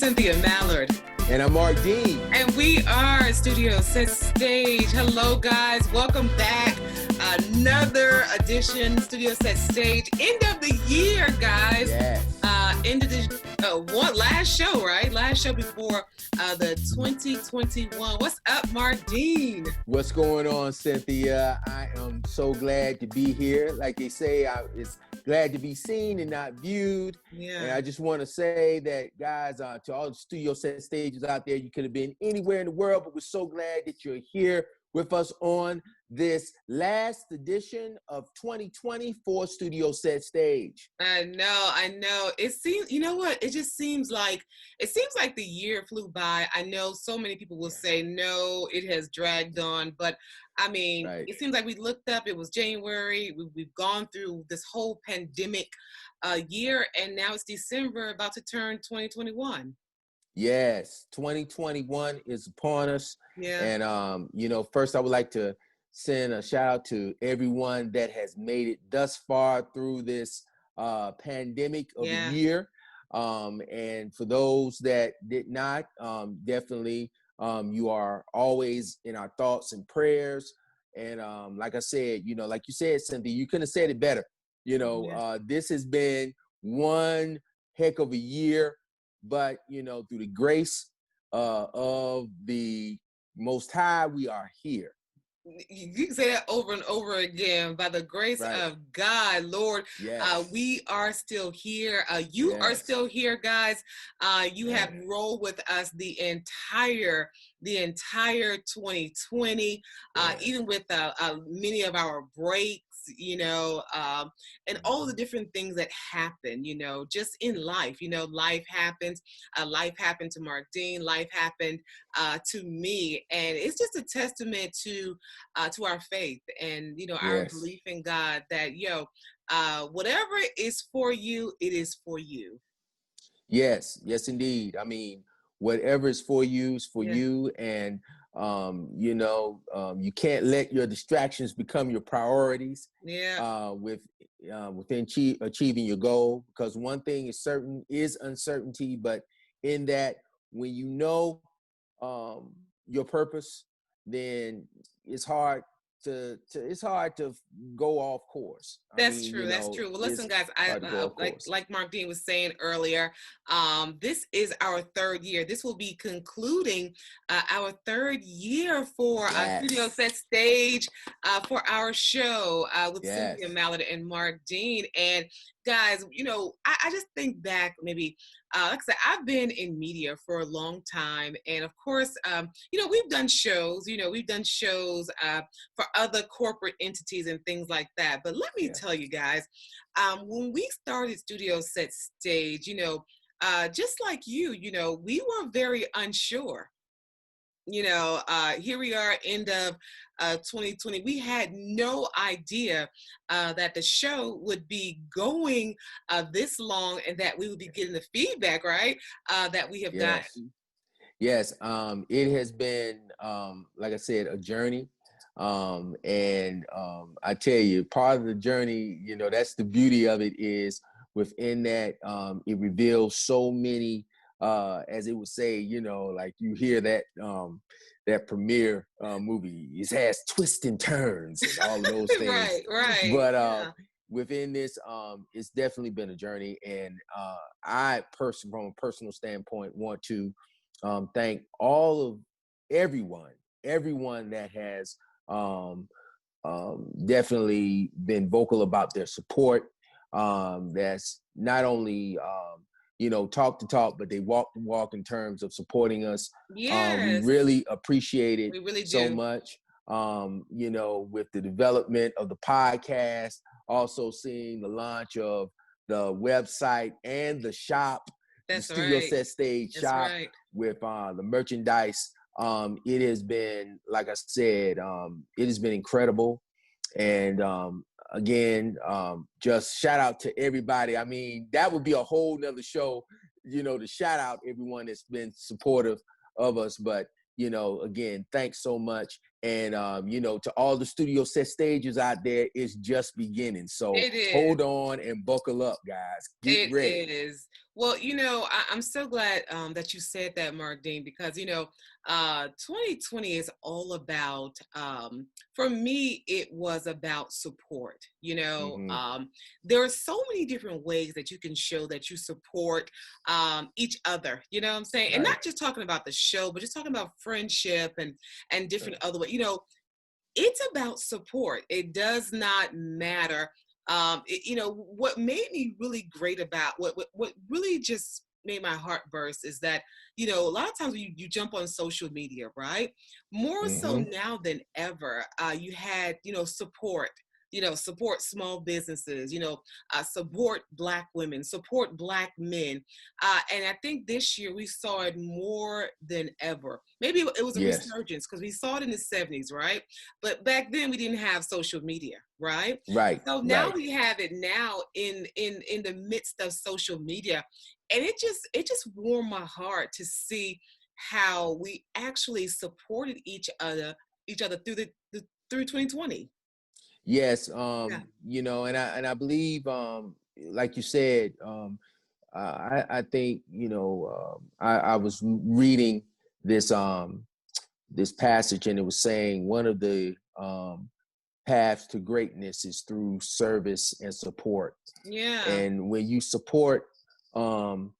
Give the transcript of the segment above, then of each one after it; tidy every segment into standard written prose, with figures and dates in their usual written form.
Cynthia Mallard. And I'm Marq Dean. And we are Studiosetstage. Hello, guys. Welcome back. Another edition, Studiosetstage. End of the year, guys. Yes. End of the last show, right? Last show before the 2021. What's up, Marq Dean? What's going on, Cynthia? I am so glad to be here. Like they say, it's glad to be seen and not viewed. Yeah. And I just want to say that, guys, to all the Studiosetstage out there, you could have been anywhere in the world, but we're so glad that you're here with us on this last edition of 2020 for Studiosetstage. I know. It seems, you know what? It seems like the year flew by. I know so many people will say, no, it has dragged on. But I mean, Right. It seems like we looked up, it was January. We've gone through this whole pandemic year, and now it's December, about to turn 2021. Yes, 2021 is upon us. Yeah. And, first I would like to send a shout out to everyone that has made it thus far through this pandemic of the year. And for those that did not, definitely you are always in our thoughts and prayers. And like I said, like you said, Cynthia, you couldn't have said it better. This has been one heck of a year. But, through the grace of the Most High, we are here. You can say that over and over again. By the grace of God, Lord, we are still here. You are still here, guys. You have rolled with us the entire 2020, even with many of our breaks, and all the different things that happen, just in life. Life happens. Life happened to Marq Dean. Life happened to me, and it's just a testament to our faith and our belief in God that whatever is for you, it is for you. Yes, indeed. I mean, whatever is for you is for you, and you can't let your distractions become your priorities. Within achieving your goal, because one thing is certain is uncertainty, but in that, when you know your purpose, then it's hard to go off course. That's true. Well, listen, guys, like Marq Dean was saying earlier, this is our third year. This will be concluding our third year for Studiosetstage, for our show with Cynthia Mallard and Marq Dean. And guys, I just think back maybe, like I said, I've been in media for a long time. And of course, we've done shows, for other corporate entities and things like that. But let me tell you guys, when we started Studiosetstage, just like you, we were very unsure. Here we are, end of 2020. We had no idea that the show would be going this long, and that we would be getting the feedback, right, that we have gotten. Yes, it has been, like I said, a journey. And I tell you, part of the journey, that's the beauty of it, is within that, it reveals so many, as it would say, like you hear that that premiere movie, it has twists and turns and all of those things. Right. But within this, it's definitely been a journey, and I personally, from a personal standpoint, want to thank everyone that has definitely been vocal about their support. That's not only talk the talk, but they walk the walk in terms of supporting us. We really appreciate it. We really do. So much. With the development of the podcast, also seeing the launch of the website and the shop, the Studiosetstage shop with the merchandise. It has been, like I said, it has been incredible. And again, just shout out to everybody. I mean, that would be a whole nother show, to shout out everyone that's been supportive of us. But, again, thanks so much. And, to all the Studiosetstage out there, it's just beginning. So hold on and buckle up, guys. Get ready. It is. Well, I'm so glad that you said that, Marq Dean, because 2020 is all about. For me, it was about support. There are so many different ways that you can show that you support each other. You know what I'm saying, and Right. not just talking about the show, but just talking about friendship and different other ways. It's about support. It does not matter. What made me really great about what really just made my heart burst is that a lot of times you jump on social media, right? More so Mm-hmm. now than ever, you had support. Support small businesses. Support Black women, support Black men, and I think this year we saw it more than ever. Maybe it was a resurgence because we saw it in the 70s, right? But back then we didn't have social media, right? Right. So now we have it now in the midst of social media, and it just warmed my heart to see how we actually supported each other through 2020. Yes. And I believe, like you said, I think, I was reading this, this passage, and it was saying one of the paths to greatness is through service and support. Yeah. And when you support, one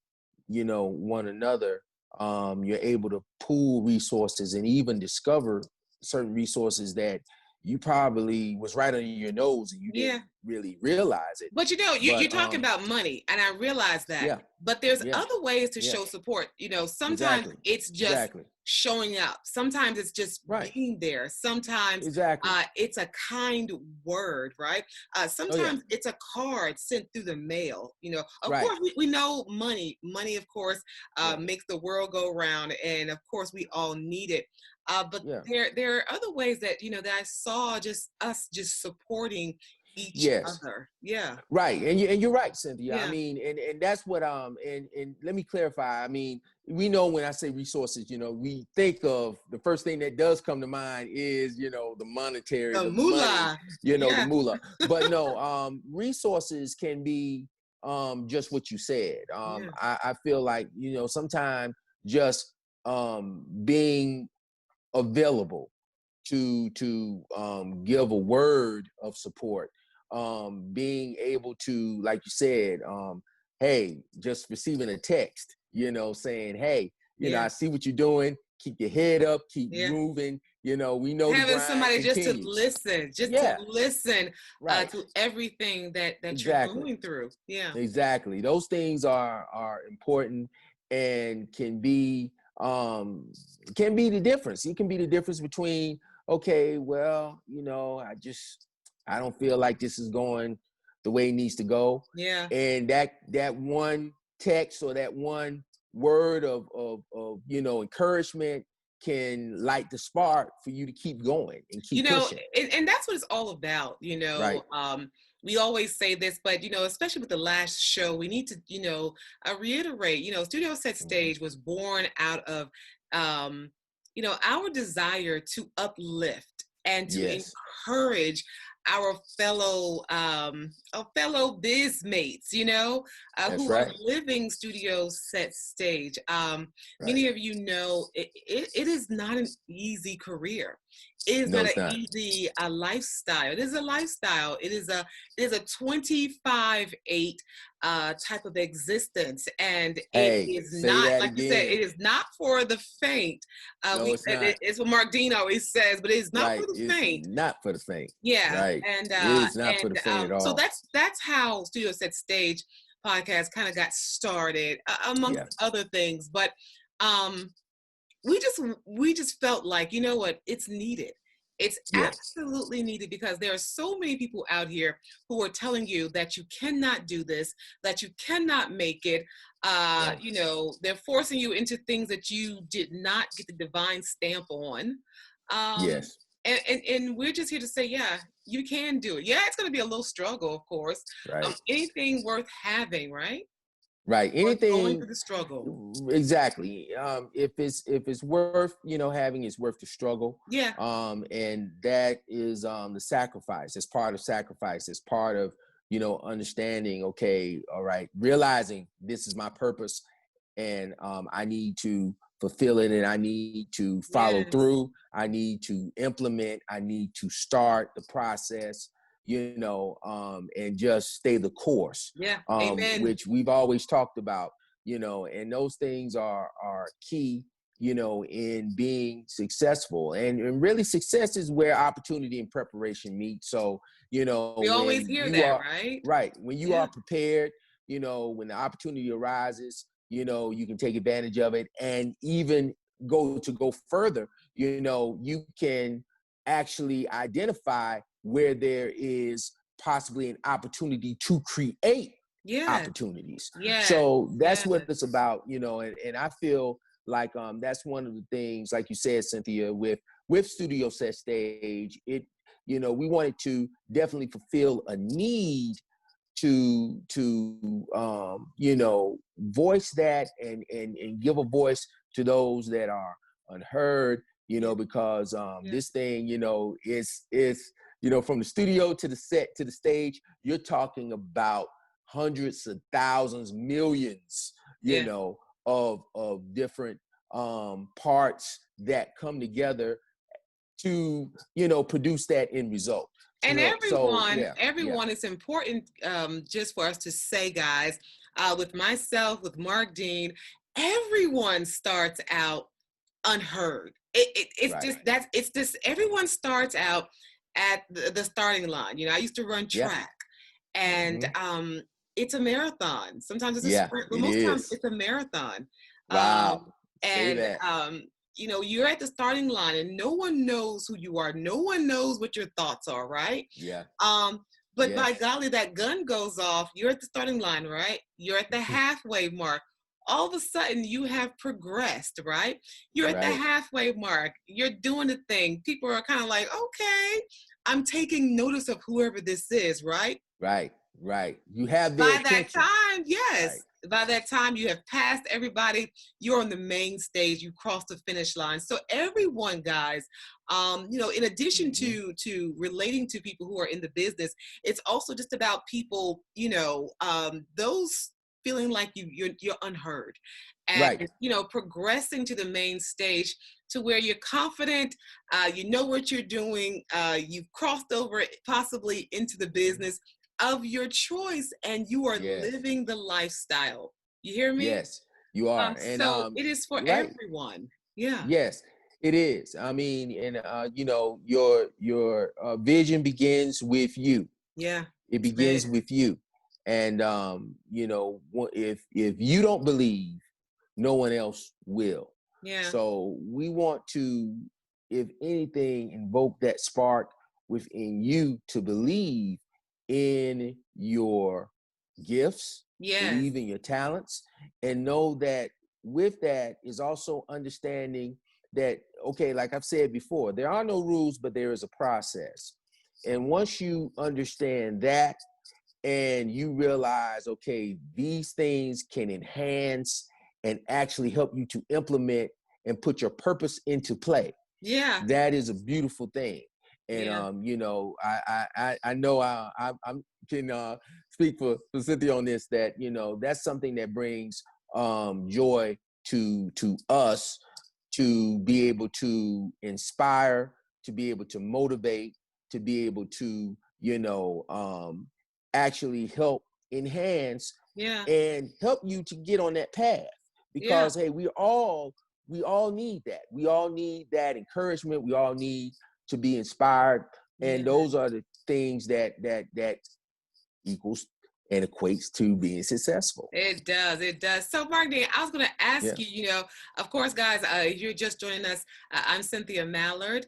another, you're able to pool resources and even discover certain resources that you probably was right under your nose and you didn't really realize it. But you're talking about money, and I realize that. Yeah. But there's other ways to show support. Sometimes it's just showing up. Sometimes it's just being there. Sometimes it's a kind word, right? Sometimes it's a card sent through the mail. Of course, we know money. Money, of course, makes the world go round, and of course, we all need it. But there are other ways that that I saw just us just supporting each other. Yeah. Right. And you're right, Cynthia. Yeah. I mean, and that's what and let me clarify. I mean, we know when I say resources, we think of the first thing that does come to mind is, the monetary, the moolah. Money, the moolah. But no, resources can be just what you said. I feel like, sometimes just being available to give a word of support, being able to, like you said, hey, just receiving a text, saying, hey, I see what you're doing, keep your head up, keep moving, we know having somebody continues. just to listen, to listen to everything that you're going through. Exactly. Those things are important and can be the difference. It can be the difference between, okay, well, I don't feel like this is going the way it needs to go. Yeah. And that one text or that one word of encouragement can light the spark for you to keep going and keep pushing. And that's what it's all about, Right. We always say this, but especially with the last show, we need to reiterate, Studiosetstage was born out of our desire to uplift and to encourage our fellow biz mates, who are living Studiosetstage. Many of you know it is not an easy career. It is not an easy lifestyle. It is a lifestyle. It is a 25/8 type of existence, and it is not, like you said, it is not for the faint. It's what Marq Dean always says, but it is not for the faint. Not for the faint. Yeah, right. And it is not for the faint at all. So that's how Studiosetstage podcast kind of got started, amongst other things. But we just felt like, what, it's needed. It's absolutely needed, because there are so many people out here who are telling you that you cannot do this, that you cannot make it. They're forcing you into things that you did not get the divine stamp on. And we're just here to say, you can do it. Yeah, it's going to be a little struggle, of course. Right. Anything worth having, right? Right. Anything going through the struggle. Exactly. If it's worth, having, it's worth the struggle. Yeah. And that is the sacrifice. It's part of sacrifice. It's part of understanding, okay, all right, realizing this is my purpose, and I need to fulfill it, and I need to follow through. I need to implement. I need to start the process, and just stay the course. Yeah. Amen. Which we've always talked about, and those things are key, in being successful. And really, success is where opportunity and preparation meet. So, we always hear that, right? Right. When you are prepared, when the opportunity arises, you can take advantage of it, and even go further, you can actually identify where there is possibly an opportunity to create opportunities. So that's what it's about, and I feel like that's one of the things, like you said, Cynthia, with Studiosetstage, we wanted to definitely fulfill a need to voice that, and give a voice to those that are unheard, because this thing, is from the studio to the set to the stage, you're talking about hundreds of thousands, millions, of different parts that come together to produce that end result. And everyone is important, just for us to say, guys, with myself, with Marq Dean, everyone starts out unheard. It's just everyone starts out at the starting line. I used to run track, and it's a marathon. Sometimes it's a sprint, but most times it's a marathon. Wow. You're at the starting line, and no one knows who you are. No one knows what your thoughts are, right? Yeah. But by golly, that gun goes off. You're at the starting line, right? You're at the halfway mark. All of a sudden, you have progressed, right? You're at the halfway mark. You're doing the thing. People are kind of like, okay, I'm taking notice of whoever this is, right? Right. You have their attention. That time, yes. Right. By that time, you have passed everybody. You're on the main stage. You crossed the finish line. So everyone, guys, in addition to relating to people who are in the business, it's also just about people, those feeling like you're unheard, and progressing to the main stage to where you're confident, you know what you're doing, you've crossed over possibly into the business of your choice, and you are living the lifestyle. You hear me? Yes, you are. And so it is for everyone. Yeah. Yes, it is. I mean, and your vision begins with you. Yeah. It begins with you. And if you don't believe, no one else will. Yeah. So we want to, if anything, invoke that spark within you to believe in your gifts, believe in your talents, and know that with that is also understanding that, okay, like I've said before, there are no rules, but there is a process. And once you understand that, and you realize, okay, these things can enhance and actually help you to implement and put your purpose into play. Yeah. That is a beautiful thing. And I know I can speak for Cynthia on this, that that's something that brings joy to us, to be able to inspire, to be able to motivate, to be able to actually help enhance and help you to get on that path. Because hey, we all need that. We all need that encouragement. We all need to be inspired, and those are the things that equals and equates to being successful. It does. So Marq Dean, I was going to ask you, of course, guys, you're just joining us. I'm Cynthia Mallard.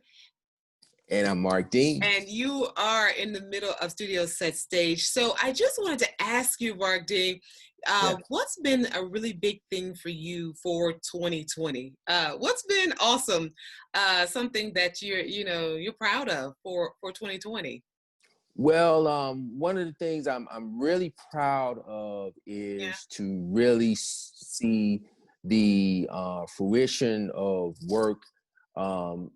And I'm Marq Dean. And you are in the middle of Studiosetstage. So I just wanted to ask you, Marq Dean, what's been a really big thing for you for 2020? What's been awesome? Something that you're proud of for 2020? Well, one of the things I'm really proud of is to really see the fruition of work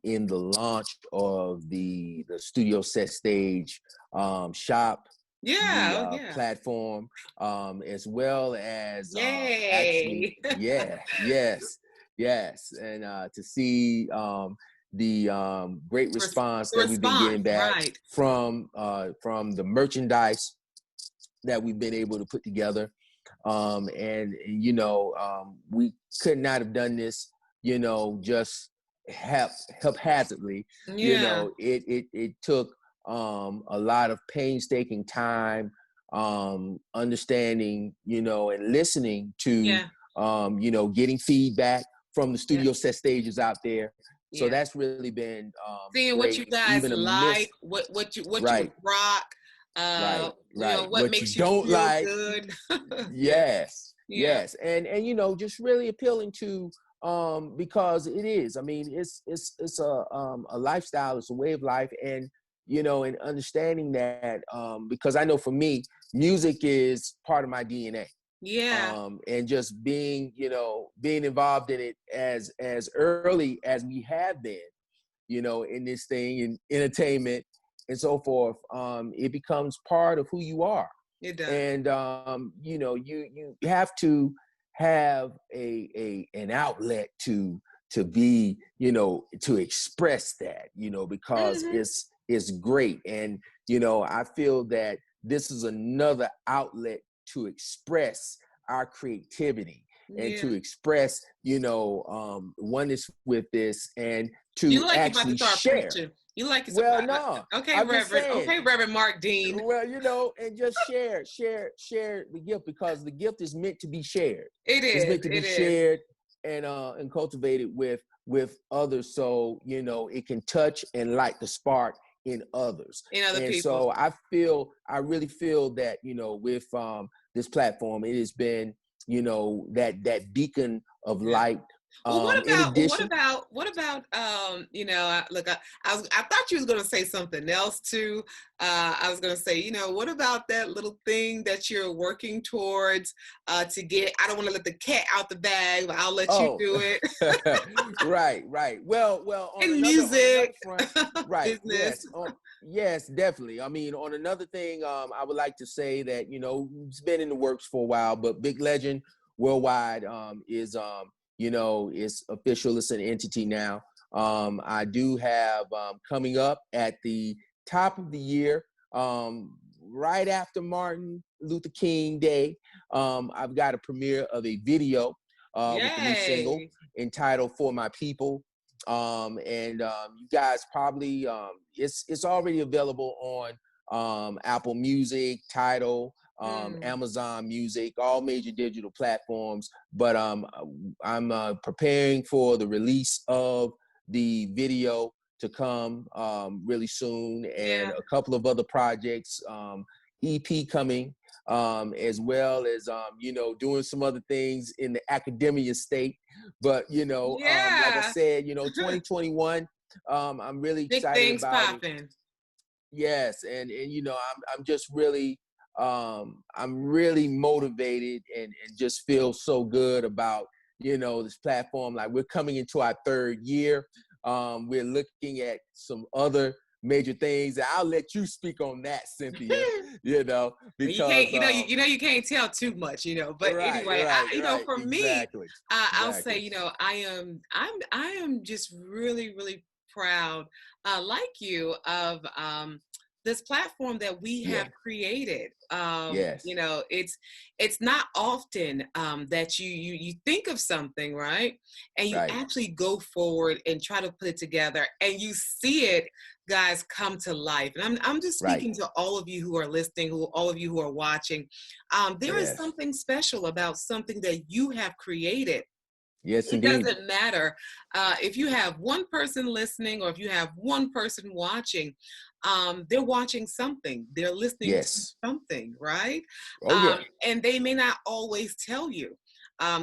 in the launch of the Studiosetstage shop, Yeah, oh, yeah. platform, as well as actually, Yay. yes, and to see the great response The that we've been response, getting back right. from the merchandise that we've been able to put together. And we could not have done this, just haphazardly. Yeah. It took a lot of painstaking time, understanding, and listening to, getting feedback from the studio set stages out there. So that's really been seeing great. what you guys Even like, what you right, would rock, right, what what you makes you don't feel like. good. Yes, Yeah. yes, and just really appealing to, because it is. I mean, it's a lifestyle. It's a way of life, and and understanding that, because I know for me, music is part of my DNA. Yeah. And just being involved in it as early as we have been, in this thing, in entertainment and so forth, it becomes part of who you are. It does. And you have to have an outlet to be, to express that, because it's great. And I feel that this is another outlet to express our creativity and to express, oneness with this, and You to like you about to actually start share. preaching. You like it. Well, no, Okay, I'm just Reverend. saying. Okay, Reverend Marq Dean. Well, and just share the gift, because the gift is meant to be shared. It is. It's meant to be shared and cultivated with others, so it can touch and light the spark in others. In other and people. So I really feel that with this platform, it has been that beacon of light. Well, what In addition, look, I thought you was going to say something else too. I was going to say, what about that little thing that you're working towards to get? I don't want to let the cat out the bag, but I'll let you do it. Right. Well, on and another music, front, right? business. Yes, definitely. I mean, on another thing, I would like to say that it's been in the works for a while, but Big Legend Worldwide is is official. It's an entity now. I do have coming up at the top of the year, right after Martin Luther King Day, I've got a premiere of a video with the new single entitled "For My People." And you guys probably, it's already available on Apple Music, Tidal, Amazon Music, all major digital platforms. But I'm preparing for the release of the video to come really soon, and a couple of other projects, EP coming, as well as doing some other things in the academia state. But like I said, 2021, I'm really excited about it. Yes, and I'm just really I'm really motivated, and just feel so good about this platform. Like, we're coming into our third year. We're looking at some other major things. I'll let you speak on that, Cynthia. Because you can't tell too much, but anyway, for me, I'll say, I am just really, really proud, like you, of this platform that we have created. It's not often that you think of something, right, and you actually go forward and try to put it together, and you see it, guys, come to life. And I'm just speaking to all of you who are listening, all of you who are watching. There is something special about something that you have created. Yes, it indeed. doesn't matter if you have one person listening or if you have one person watching. They're watching something, they're listening to something, right? And they may not always tell you.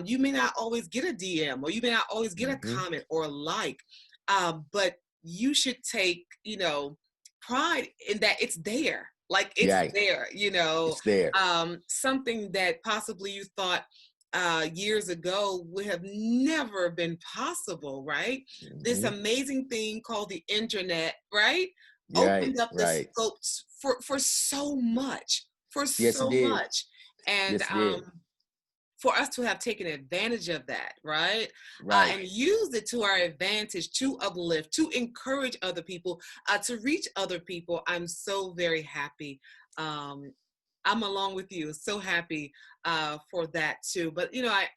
You may not always get a DM, or you may not always get a comment or a like, but you should take pride in that it's there. Like, it's there, it's there. Something that possibly you thought years ago would have never been possible, right? This amazing thing called the internet, right? Opened up the scopes for so much, for Yes, it so did. much. And Yes, it did. for us to have taken advantage of that, right? Right. And used it to our advantage to uplift, to encourage other people, to reach other people. I'm so very happy. I'm along with you, so happy for that too. But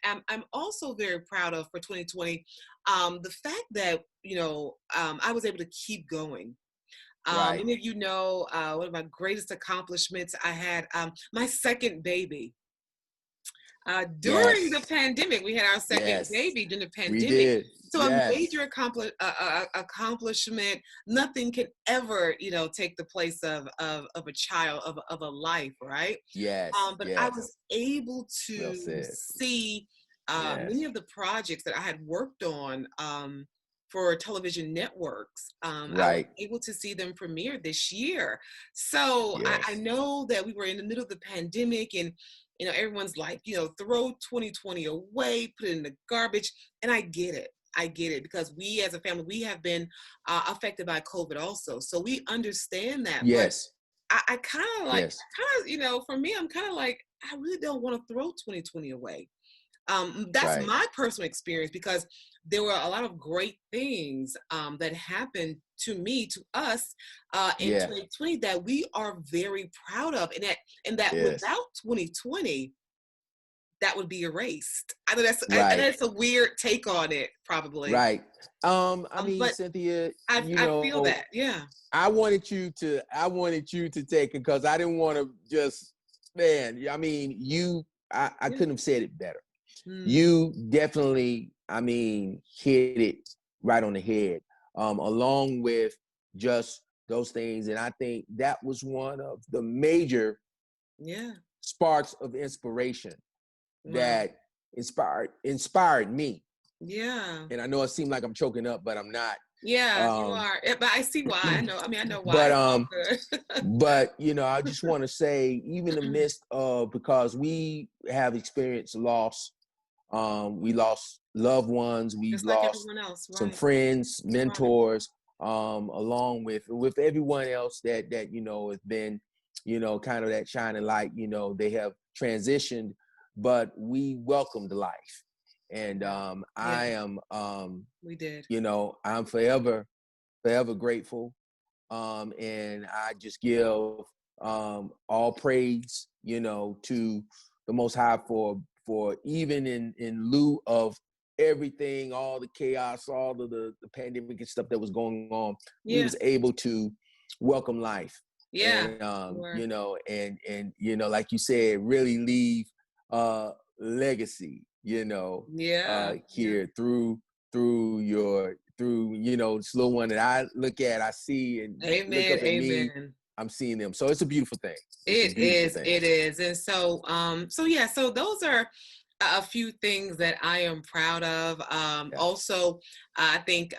I'm also very proud of for 2020 the fact that I was able to keep going. Right. Many of you know one of my greatest accomplishments. I had my second baby. During the Yes. pandemic, we had our second Yes. baby during the We pandemic. did. So a Yes. major accomplishment. Nothing can ever, take the place of a child, of a life, right? Yes. But I Yes. was able Well to said. see Yes. many of the projects that I had worked on for television networks. I was Right. able to see them premiere this year. So I Yes. know that we were in the middle of the pandemic, and everyone's like, throw 2020 away, put it in the garbage. And I get it. I get it, because we as a family, we have been affected by COVID also. So we understand that. But Yes. I kind of like, Yes. for me, I'm kind of like, I really don't want to throw 2020 away. That's Right. my personal experience, because there were a lot of great things that happened to me, to us in Yeah. 2020 that we are very proud of, and that Yes. without 2020, that would be erased. I know Right. that's a weird take on it, probably. Right. I mean, But Cynthia, I feel that, yeah. I wanted you to take it, because I didn't want to just, man, I mean, I couldn't have said it better. Mm, You definitely, I mean, hit it right on the head, along with just those things. And I think that was one of the major yeah. sparks of inspiration Wow. that inspired me. Yeah. And I know it seemed like I'm choking up, but I'm not. Yeah, you Um, are. But I see why. I know why. but It's all good. I just want to say, even in the midst of, because we have experienced loss, we lost loved ones, we've Just like lost everyone else, some right? friends, Right. mentors, along with everyone else that has been, kind of that shining light. They have transitioned, but we welcomed life. And Yeah. I Yeah, am, we did. I'm forever grateful. And I just give all praise, to the Most High for even in lieu of everything, all the chaos, all of the pandemic and stuff that was going on, we Yeah. was able to welcome life. Yeah. And You were. like you said, really leave legacy, Yeah. Yeah. here through this little one that I look at, I see, and look Amen. up at me, Amen. I'm seeing them. So it's a beautiful thing. It's a It beautiful is, thing. it is. And so yeah, so those are a few things that I am proud of. Yeah. Also, I think,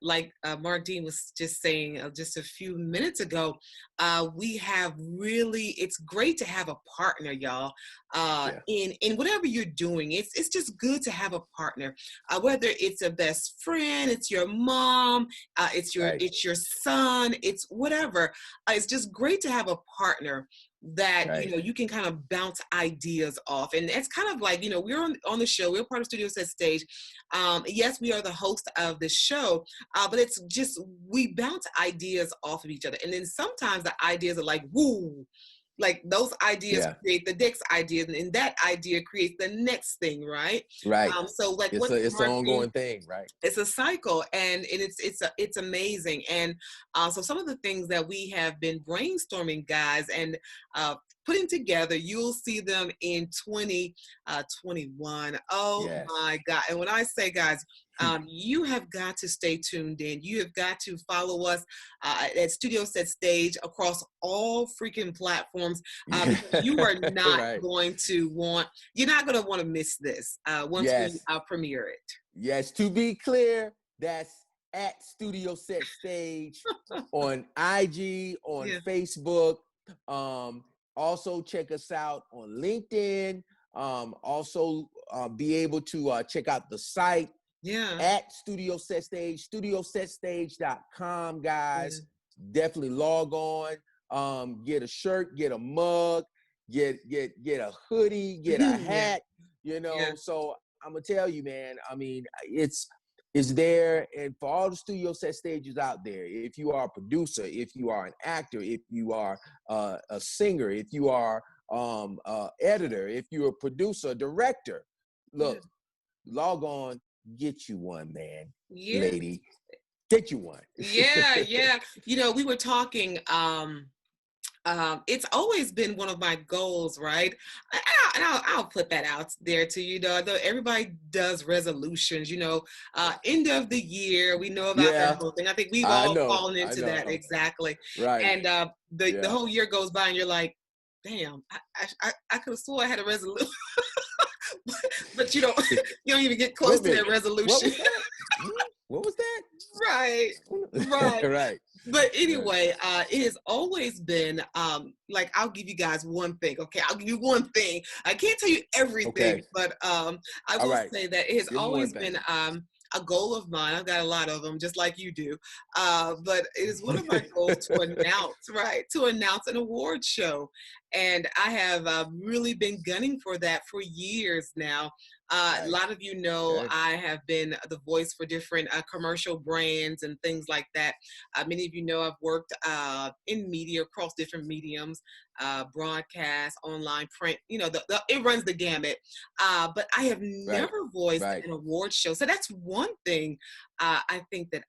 like Mark Dean was just saying just a few minutes ago, it's great to have a partner, y'all, Yeah. in whatever you're doing. It's just good to have a partner, whether it's a best friend, it's your mom, Right. it's your son, it's whatever. It's just great to have a partner that Right. you can kind of bounce ideas off. And it's kind of like, we're on the show, we're part of Studiosetstage. Yes, we are the host of the show, but it's just, we bounce ideas off of each other, and then sometimes the ideas are like, woo, like those ideas Yeah. create the next idea, and that idea creates the next thing, right? Right. So like It's what an Mark ongoing thing, right? it's a cycle, and it's amazing. And so some of the things that we have been brainstorming, guys, and putting together, you'll see them in 2021. Oh Yes. my God. And when I say, guys, you have got to stay tuned in. You have got to follow us at Studio Set Stage across all freaking platforms, because you are not Right. you're not going to want to miss this once we Yes. premiere it. Yes, to be clear, that's at Studio Set Stage on IG, on Yeah. Facebook. Also check us out on LinkedIn. Also be able to check out the site at Studio Set Stage, studiosetstage.com, guys. Definitely log on, get a shirt, get a mug, get a hoodie, get a hat, Yeah. So I'm gonna tell you, man, I mean, it's there. And for all the studio set stages out there, if you are a producer, if you are an actor, if you are a singer, if you are editor, if you're a producer, director, look, log on, get you one, man, lady, get you one. Yeah. We were talking, it's always been one of my goals, right? And I'll put that out there to you. Though everybody does resolutions, end of the year. We know about that whole thing. I think we've all fallen into that exactly. Right. And the whole year goes by, and you're like, damn, I could have swore I had a resolution, but you don't even get close to that resolution. What was that? Right. Right. But anyway, it has always been like, I'll give you guys one thing. Okay, I'll give you one thing. I can't tell you everything, but I will say that it has always been a goal of mine. I've got a lot of them, just like you do. But it is one of my goals to announce an award show. And I have really been gunning for that for years now. A lot of you know I have been the voice for different commercial brands and things like that. Many of you know I've worked in media across different mediums, broadcast, online, print. It runs the gamut. But I have never voiced an award show. So that's one thing I think that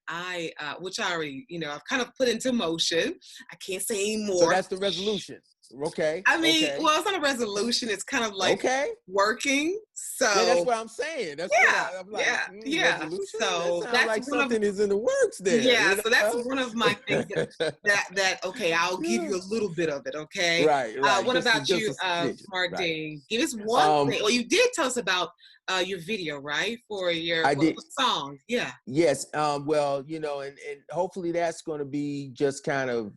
which I already, I've kind of put into motion. I can't say anymore. So that's the resolution. Okay. I mean, well, it's not a resolution. It's kind of like working. So that's what I'm saying. That's what I'm like. Resolution? So that's like something is in the works there. Yeah. So that's one of my things that okay, I'll give you a little bit of it. Okay. Right. What about you, Marq Dean? Give us one thing. Well, you did tell us about your video, right? For your song. Yeah. Yes. Well, and hopefully that's going to be just kind of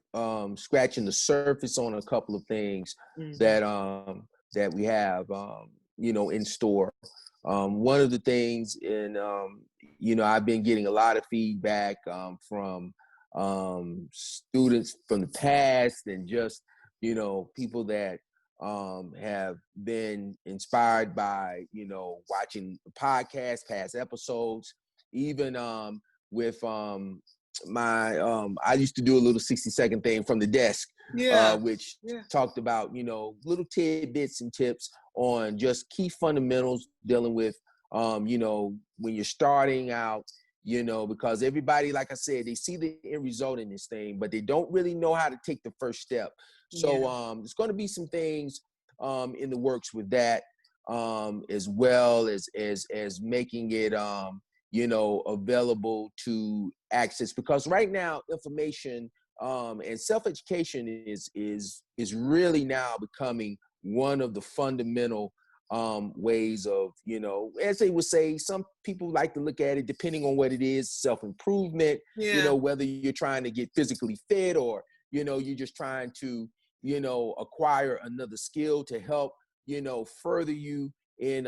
scratching the surface on a couple of things that we have, in store. One of the things I've been getting a lot of feedback from students from the past, and just, people that have been inspired by, watching the podcast, past episodes, even with I used to do a little 60-second thing from the desk, which talked about, little tidbits and tips on just key fundamentals dealing with, when you're starting out, because everybody, like I said, they see the end result in this thing, but they don't really know how to take the first step. So there's going to be some things in the works with that, as well as making it, available to access, because right now information and self-education is really now becoming one of the fundamental ways of, as they would say, some people like to look at it depending on what it is, self-improvement, whether you're trying to get physically fit, or, you're just trying to, acquire another skill to help, further you in,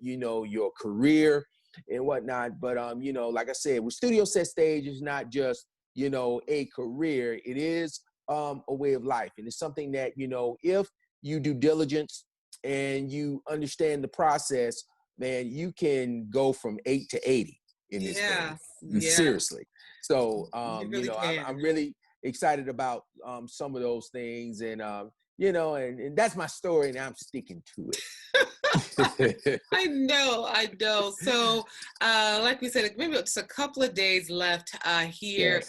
your career and whatnot. But, like I said, with Studiosetstage is not just, a career. It is a way of life. And it's something that, if you do diligence and you understand the process, man, you can go from 8 to 80 in this thing. Seriously. So, really I'm really excited about some of those things, and and that's my story, and I'm sticking to it. I know. So, like we said, maybe it's a couple of days left here.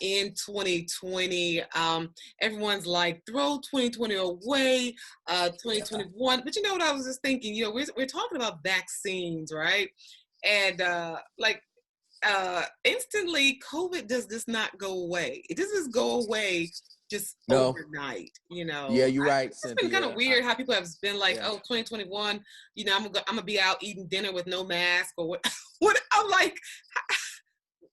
In 2020, everyone's like, throw 2020 away, 2021. But you know what I was just thinking? We're talking about vaccines, right? And instantly, COVID does not go away. It doesn't just go away just overnight, Yeah, you're right, It's Cynthia. been kind of weird how people have been like, 2021, I'm gonna be out eating dinner with no mask, or what? What I'm like,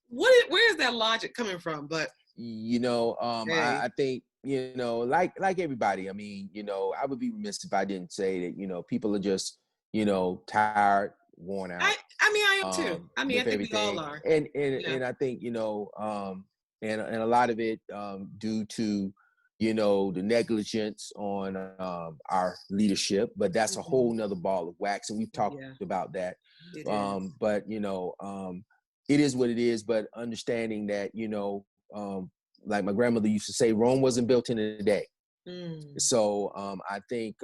where is that logic coming from? But I think, like everybody, I mean, I would be remiss if I didn't say that, people are just, tired, worn out. I mean, I am too. I mean, I think everything. We all are. And I think, and a lot of it due to, the negligence on our leadership, but that's a whole nother ball of wax, and we've talked about that. But it is what it is. But understanding that, like my grandmother used to say, Rome wasn't built in a day. So I think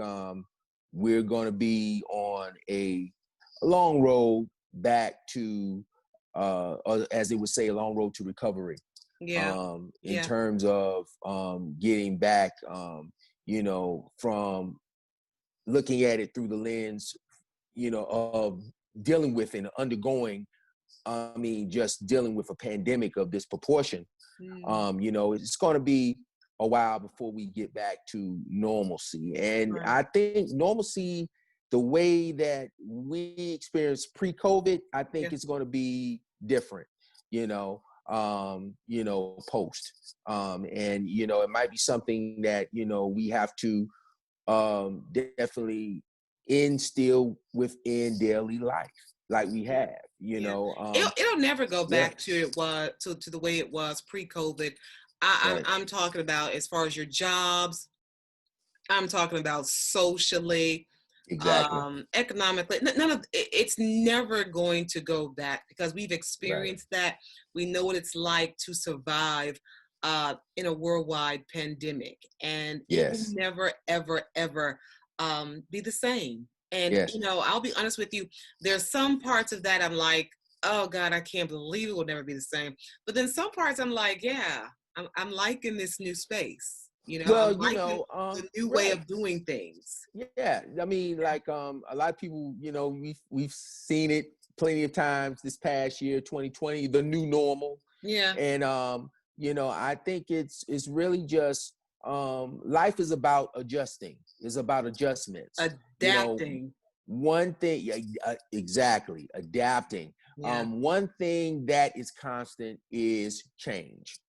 we're going to be on a long road back to, or as they would say, a long road to recovery. In terms of getting back, from looking at it through the lens, of dealing with and undergoing, just dealing with a pandemic of this proportion. It's going to be a while before we get back to normalcy. And I think normalcy, the way that we experienced pre-COVID, I think it's going to be different, post. And, it might be something that, we have to definitely instill within daily life, like we have, it'll never go back to the way it was pre-COVID. I'm talking about as far as your jobs. I'm talking about socially, economically. None of it's never going to go back, because we've experienced that. We know what it's like to survive in a worldwide pandemic, and it will never, ever, ever be the same. And I'll be honest with you. There's some parts of that I'm like, oh God, I can't believe it will never be the same. But then some parts I'm like, yeah, I'm liking this new space. I'm liking the new way of doing things. Yeah, I mean, like a lot of people, we've seen it plenty of times this past year, 2020, the new normal. And I think it's really just life is about adjusting. It's about adjustments. Adapting. One thing, exactly, adapting. One thing that is constant is change.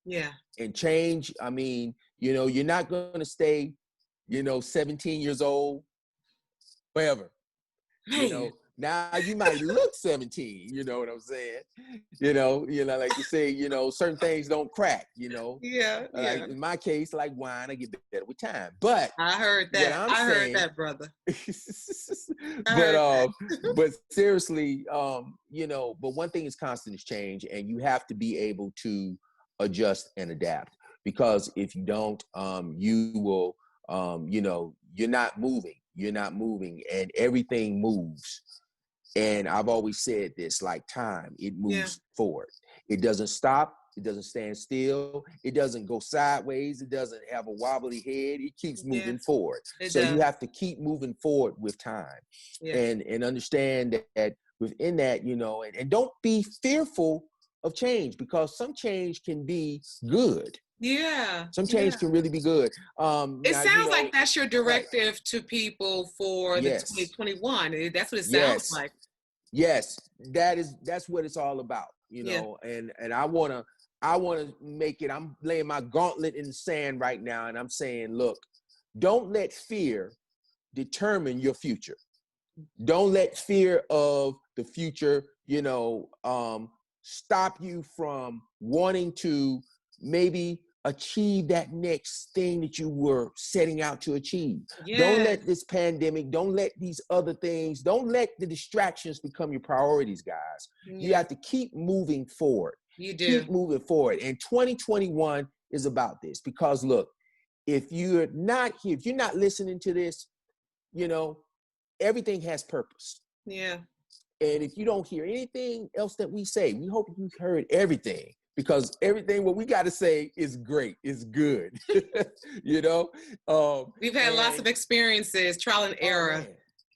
And change, I mean, you're not going to stay, 17 years old forever. Man. Now you might look 17, you know what I'm saying? Like you say, certain things don't crack, Like in my case, like wine, I get better with time. But I heard that. Heard that, brother. But seriously, but one thing is constant is change, and you have to be able to adjust and adapt, because if you don't, you will, you're not moving, and everything moves. And I've always said this, like time, it moves forward. It doesn't stop. It doesn't stand still. It doesn't go sideways. It doesn't have a wobbly head. It keeps moving forward. So you have to keep moving forward with time, and understand that within that, and don't be fearful of change, because some change can be good. Some change can really be good. It sounds like that's your directive to people for the 2021. That's what it sounds like. Yes, that's what it's all about, and I wanna make it. I'm laying my gauntlet in the sand right now, and I'm saying, look, don't let fear determine your future. Don't let fear of the future, stop you from wanting to maybe achieve that next thing that you were setting out to achieve. Don't let this pandemic, don't let these other things, don't let the distractions become your priorities, guys. You have to keep moving forward. You do. Keep moving forward. And 2021 is about this, because look, if you're not here, if you're not listening to this, everything has purpose. And if you don't hear anything else that we say, we hope you've heard everything, because everything what we got to say is great, is good. We've had lots of experiences, trial and error.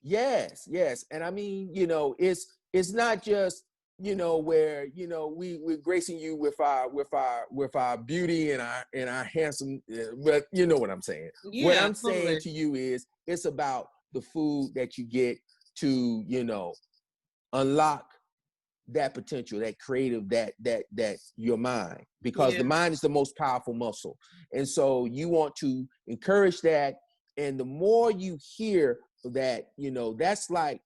Yes. And I mean, it's not just, where, we're gracing you with our beauty and our handsome, but you know what I'm saying. What I'm saying to you is, it's about the food that you get to, unlock that potential, that creative, that your mind, because the mind is the most powerful muscle. And so you want to encourage that. And the more you hear that, that's like,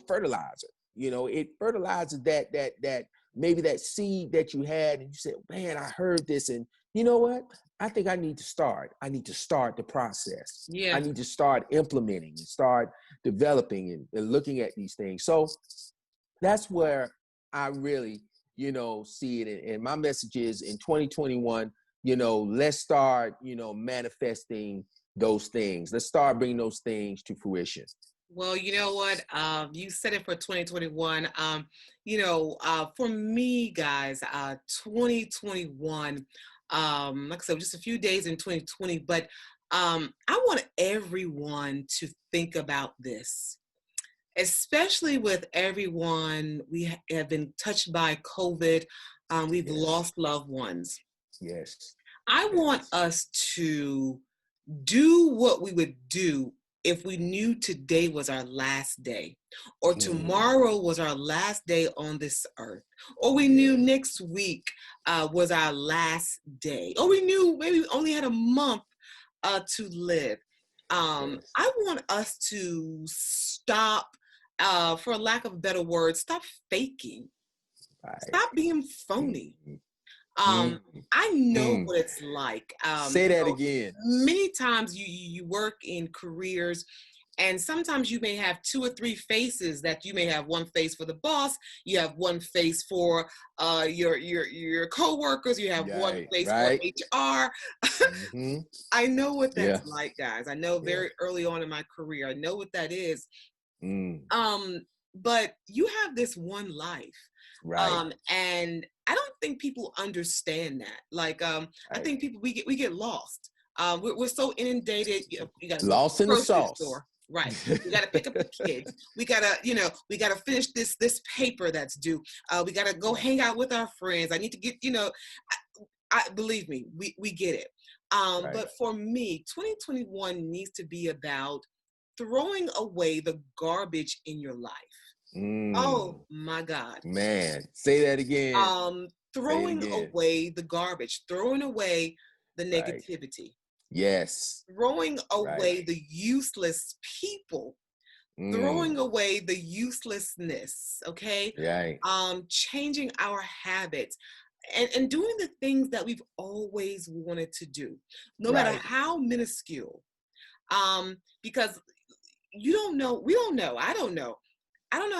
fertilizer, it fertilizes that maybe that seed that you had, and you said, man, I heard this, and you know what? I think I need to start. I need to start the process. Yeah. I need to start implementing and start developing and looking at these things. So that's where I really, see it. And my message is in 2021, let's start, manifesting those things. Let's start bringing those things to fruition. Well, you know what? You said it for 2021. For me, guys, 2021, like I said, just a few days in 2020, but I want everyone to think about this, especially with everyone. We have been touched by COVID. We've lost loved ones. Yes. I want us to do what we would do if we knew today was our last day, or tomorrow was our last day on this earth, or we knew next week was our last day, or we knew maybe we only had a month to live. I want us to stop, for lack of a better word, stop faking. Stop being phony. I know what it's like. Say that again. Many times you work in careers, and sometimes you may have 2 or 3 faces. That you may have one face for the boss, you have one face for your coworkers, you have one face for HR. I know what that's like, guys. I know very early on in my career, I know what that is. But you have this one life. And I don't think people understand that. Like, I think people, we get lost. We're so inundated. You got lost in the sauce. Store. Right. We got to pick up the kids. We got to, we got to finish this paper that's due. We got to go hang out with our friends. I need to get, I believe me, we get it. But for me, 2021 needs to be about throwing away the garbage in your life. Oh my God. Man, say that again. Throwing away the garbage, throwing away the negativity. Yes. Throwing away the useless people. Throwing away the uselessness, okay? Changing our habits and doing the things that we've always wanted to do, no matter how minuscule. Because you don't know, we don't know, I don't know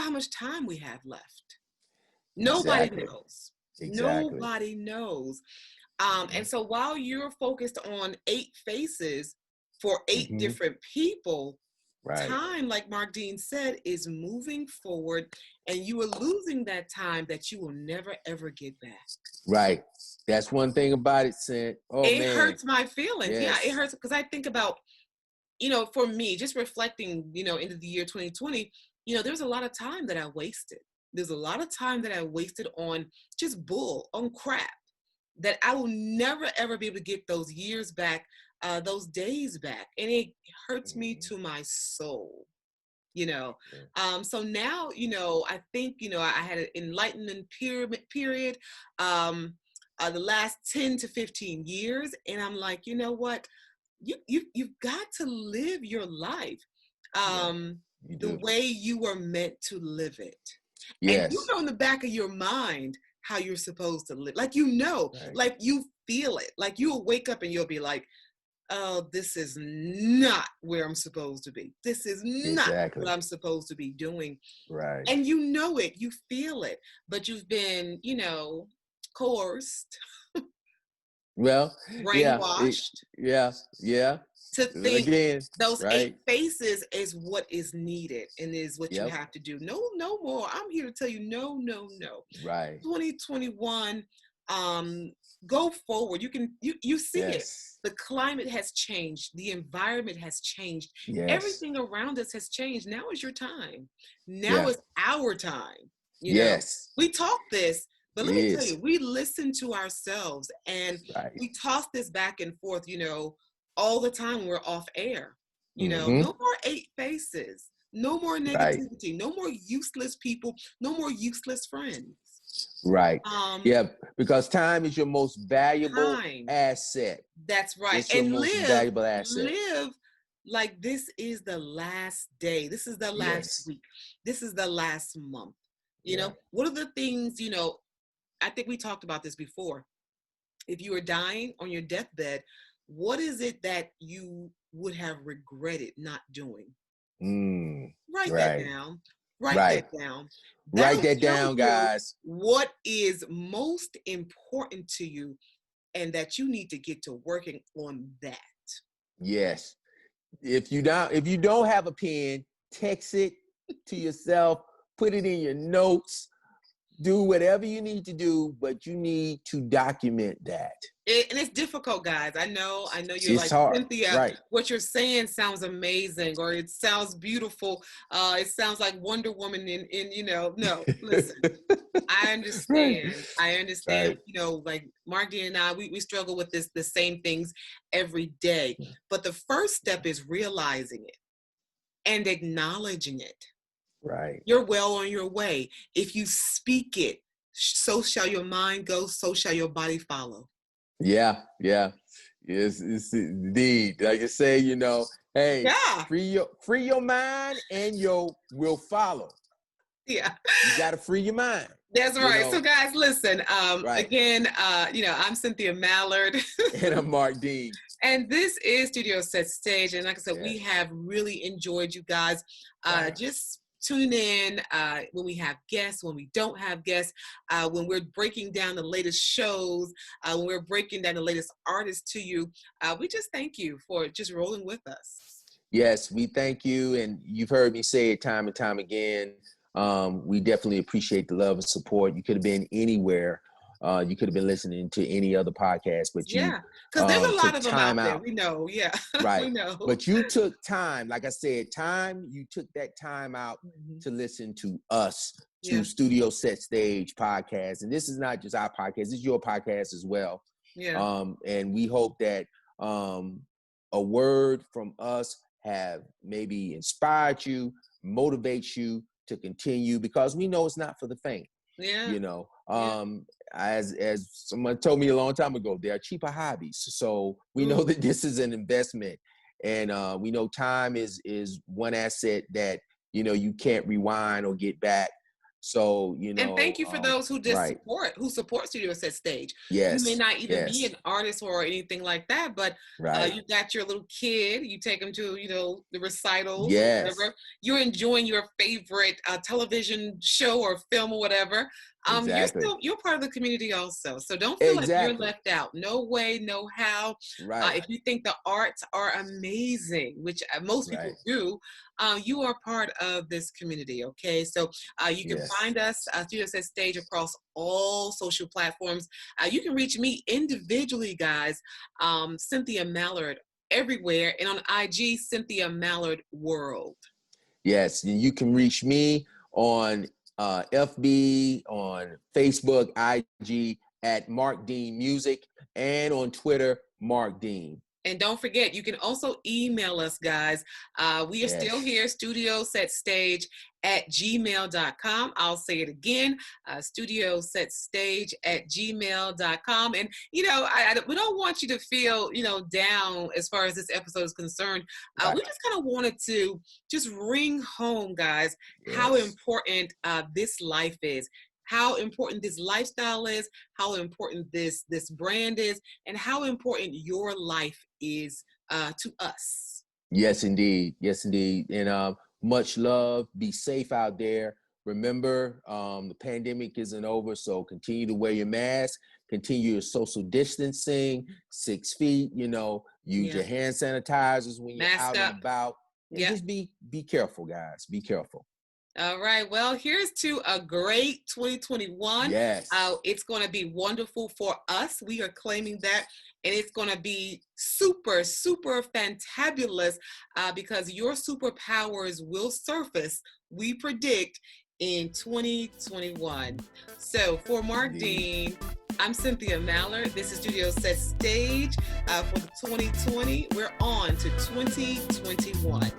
how much time we have left. Nobody knows. Nobody knows. And so while you're focused on 8 faces for 8 different people, time, like Marq Dean said, is moving forward, and you are losing that time that you will never, ever get back. Right. That's one thing about it, Cint. It hurts my feelings. Yeah, it hurts because I think about, for me, just reflecting, into the year 2020, there was a lot of time that I wasted. There's a lot of time that I wasted on just on crap, that I will never, ever be able to get those years back, those days back. And it hurts me to my soul, So now, I think, I had an enlightenment period, the last 10 to 15 years. And I'm like, you know what? You've got to live your life. The way you were meant to live it. Yes. And you know in the back of your mind how you're supposed to live. Like, like you feel it. Like you'll wake up and you'll be like, oh, this is not where I'm supposed to be. This is not what I'm supposed to be doing. Right. And you know it, you feel it, but you've been, coerced. Well, brainwashed. To think those right. 8 faces is what is needed and is what you have to do. No more. I'm here to tell you, no. Right. 2021, go forward. You see it. The climate has changed. The environment has changed. Everything around us has changed. Now is your time. Now is our time. We talk this, but let me tell you, we listen to ourselves and we toss this back and forth, all the time when we're off air. No more 8 faces, no more negativity, no more useless people, no more useless friends. Right. Because time is your most valuable asset. That's right. It's your most valuable asset. Live like this is the last day. This is the last week. This is the last month. What are the things, I think we talked about this before. if you were dying on your deathbed, what is it that you would have regretted not doing? Write that down. Write that down. Write that down, guys. What is most important to you and that you need to get to working on that. Yes. If you don't have a pen, text it to yourself, put it in your notes, do whatever you need to do, but you need to document that. And it's difficult, guys. I know you're it's like, hard. Cynthia, right. What you're saying sounds amazing, or it sounds beautiful. It sounds like Wonder Woman no, listen. I understand. Right. I understand, right. Like Marq and I, we struggle with the same things every day. But the first step is realizing it and acknowledging it. Right. You're well on your way. If you speak it, so shall your mind go, so shall your body follow. Yeah. It's indeed. Like I say, hey, free your mind and your will follow. Yeah. You got to free your mind. That's right. So guys, listen, again, I'm Cynthia Mallard. And I'm Marq Dean. And this is Studiosetstage. And like I said, we have really enjoyed you guys. Just tune in when we have guests, when we don't have guests, when we're breaking down the latest shows, when we're breaking down the latest artists to you. We just thank you for just rolling with us. Yes, we thank you. And you've heard me say it time and time again. We definitely appreciate the love and support. You could have been anywhere. You could have been listening to any other podcast, but because there's a lot of them out there. We know, right. We know. But you took time, like I said, you took that time out to listen to us, to Studiosetstage podcast, and this is not just our podcast; it's your podcast as well. Yeah. And we hope that a word from us have maybe inspired you, motivates you to continue, because we know it's not for the faint. Yeah. As someone told me a long time ago, there are cheaper hobbies. So we know that this is an investment, and we know time is one asset that you can't rewind or get back. So and thank you for those who support Studiosetstage. Yes, you may not even be an artist or anything like that, but you got your little kid. You take them to the recitals, or whatever. You're enjoying your favorite television show or film or whatever. You're part of the community also. So don't feel like you're left out. No way, no how. If you think the arts are amazing, which most people do, you are part of this community. Okay, so you can find us Studiosetstage across all social platforms. You can reach me individually, guys. Cynthia Mallard everywhere, and on IG, Cynthia Mallard World. Yes, and you can reach me on FB, on Facebook, IG at Marq Dean Music, and on Twitter, Marq Dean. And don't forget, you can also email us, guys. We are still here, Studiosetstage@gmail.com. I'll say it again, Studiosetstage@gmail.com. And, we don't want you to feel, down as far as this episode is concerned. We just kind of wanted to just ring home, guys, how important this life is. How important this lifestyle is, how important this brand is, and how important your life is to us. Yes, indeed. Yes, indeed. And much love. Be safe out there. Remember, the pandemic isn't over, so continue to wear your mask, continue your social distancing, 6 feet, use your hand sanitizers when you're out and about. And just be careful, guys. Be careful. All right. Well, here's to a great 2021. Yes. It's going to be wonderful for us. We are claiming that. And it's going to be super, super fantabulous because your superpowers will surface, we predict, in 2021. So for Marq Dean, I'm Cynthia Mallard. This is Studiosetstage for 2020. We're on to 2021.